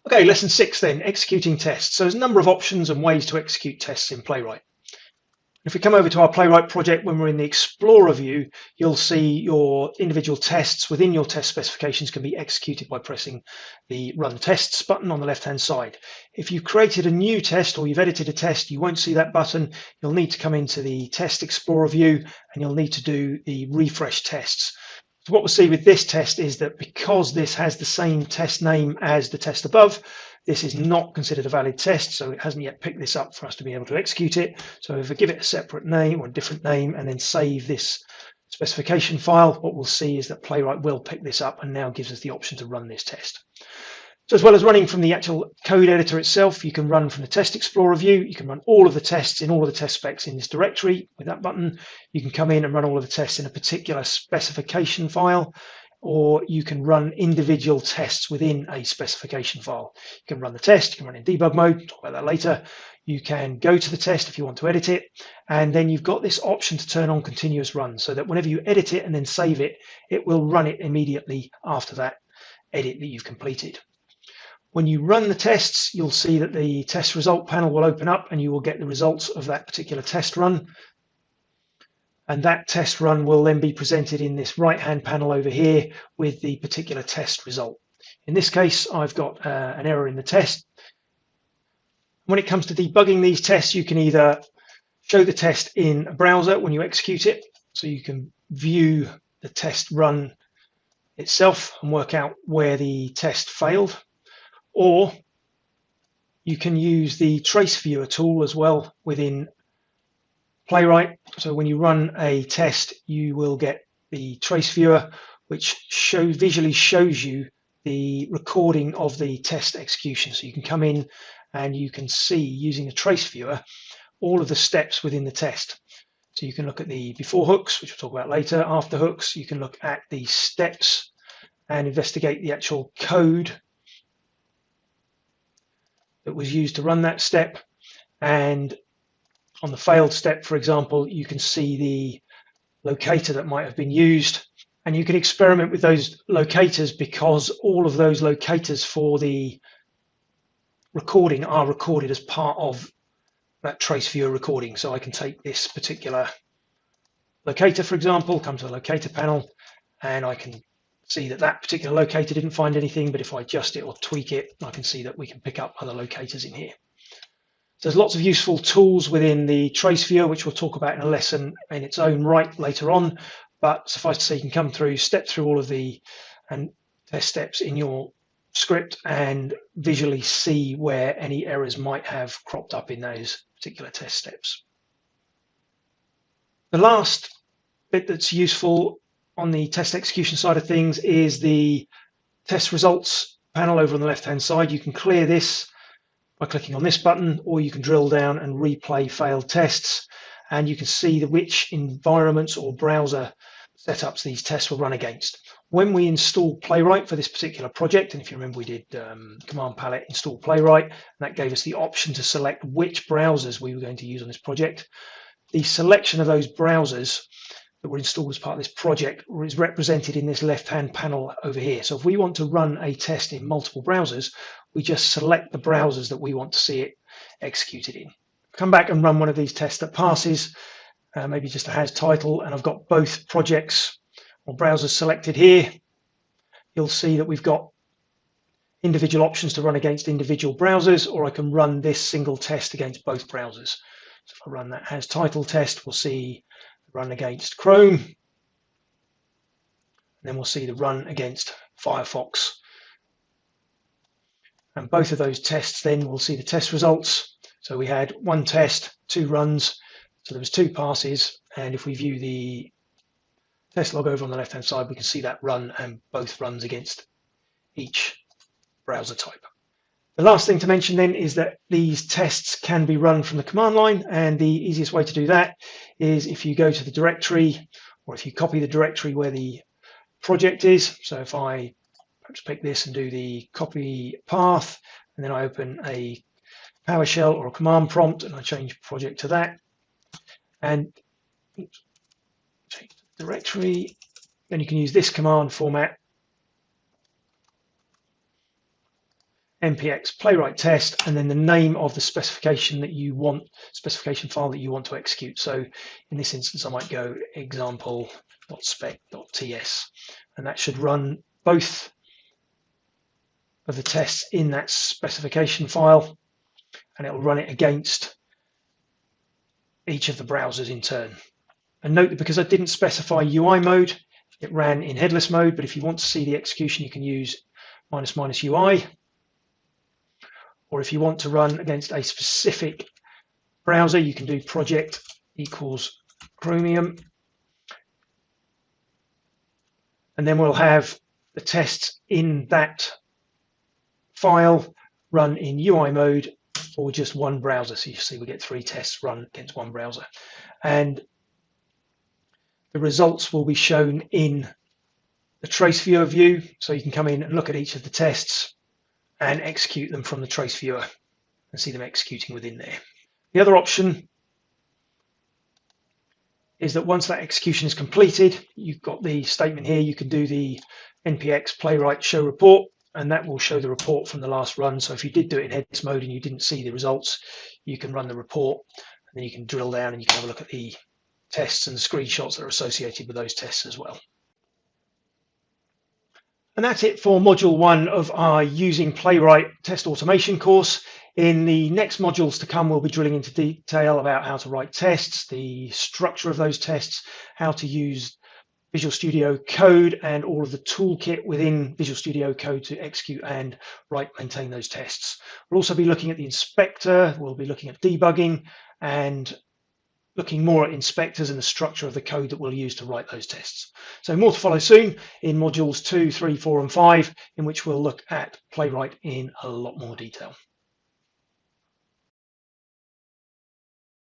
Okay, lesson 6 then, executing tests. So there's a number of options and ways to execute tests in Playwright. If we come over to our Playwright project, when we're in the Explorer view, you'll see your individual tests within your test specifications can be executed by pressing the Run Tests button on the left-hand side. If you've created a new test or you've edited a test, you won't see that button. You'll need to come into the Test Explorer view and you'll need to do the Refresh Tests. So what we'll see with this test is that because this has the same test name as the test above, this is not considered a valid test, so it hasn't yet picked this up for us to be able to execute it. So if I give it a separate name or a different name and then save this specification file, what we'll see is that Playwright will pick this up and now gives us the option to run this test. So as well as running from the actual code editor itself, you can run from the Test Explorer view. You can run all of the tests in all of the test specs in this directory with that button. You can come in and run all of the tests in a particular specification file, or you can run individual tests within a specification file. You can run the test, you can run in debug mode, talk about that later. You can go to the test if you want to edit it, and then you've got this option to turn on continuous run so that whenever you edit it and then save it, it will run it immediately after that edit that you've completed. When you run the tests, you'll see that the test result panel will open up and you will get the results of that particular test run. And that test run will then be presented in this right-hand panel over here with the particular test result. In this case, I've got an error in the test. When it comes to debugging these tests, you can either show the test in a browser when you execute it, so you can view the test run itself and work out where the test failed. Or you can use the trace viewer tool as well within Playwright. So when you run a test, you will get the trace viewer, which visually shows you the recording of the test execution. So you can come in and you can see, using a trace viewer, all of the steps within the test. So you can look at the before hooks, which we'll talk about later, after hooks. You can look at the steps and investigate the actual code that was used to run that step. And on the failed step, for example, you can see the locator that might have been used, and you can experiment with those locators because all of those locators for the recording are recorded as part of that trace viewer recording. So I can take this particular locator, for example, come to the locator panel, and I can see that that particular locator didn't find anything, but if I adjust it or tweak it, I can see that we can pick up other locators in here. So there's lots of useful tools within the trace viewer, which we'll talk about in a lesson in its own right later on, but suffice to say you can come through, step through all of the test steps in your script and visually see where any errors might have cropped up in those particular test steps. The last bit that's useful on the test execution side of things is the test results panel over on the left hand side. You can clear this by clicking on this button, or you can drill down and replay failed tests, and you can see which environments or browser setups these tests will run against. When we install Playwright for this particular project, and if you remember we did command palette install Playwright, and that gave us the option to select which browsers we were going to use on this project. The selection of those browsers that were installed as part of this project is represented in this left-hand panel over here. So if we want to run a test in multiple browsers, we just select the browsers that we want to see it executed in. Come back and run one of these tests that passes, maybe just a has title, and I've got both projects or browsers selected here. You'll see that we've got individual options to run against individual browsers, or I can run this single test against both browsers. So if I run that has title test, we'll see run against Chrome, and then we'll see the run against Firefox. And both of those tests then we'll see the test results. So we had one test, 2 runs, so there was 2 passes, and if we view the test log over on the left hand side, we can see that run and both runs against each browser type. The last thing to mention then is that these tests can be run from the command line, and the easiest way to do that is if you go to the directory, or if you copy the directory where the project is. So if I perhaps pick this and do the copy path, and then I open a PowerShell or a command prompt and I change project to that, and change the directory, then you can use this command format, npx playwright test, and then the name of the specification that you want, specification file that you want to execute. So in this instance, I might go example.spec.ts, and that should run both of the tests in that specification file, and it will run it against each of the browsers in turn. And note that because I didn't specify UI mode, it ran in headless mode, but if you want to see the execution, you can use --UI, or if you want to run against a specific browser, you can do project equals Chromium, and then we'll have the tests in that file run in UI mode for just one browser. So you see we get 3 tests run against one browser, and the results will be shown in the trace viewer view, so you can come in and look at each of the tests and execute them from the trace viewer and see them executing within there. The other option is that once that execution is completed, you've got the statement here, you can do the npx playwright show report, and that will show the report from the last run. So if you did do it in headless mode and you didn't see the results, you can run the report, and then you can drill down and you can have a look at the tests and the screenshots that are associated with those tests as well. And that's it for module 1 of our Using Playwright test automation course. In the next modules to come, we'll be drilling into detail about how to write tests, the structure of those tests, how to use Visual Studio Code and all of the toolkit within Visual Studio Code to execute and maintain those tests. We'll also be looking at the inspector, we'll be looking at debugging, and looking more at inspectors and the structure of the code that we'll use to write those tests. So more to follow soon in modules 2, 3, 4, and 5, in which we'll look at Playwright in a lot more detail.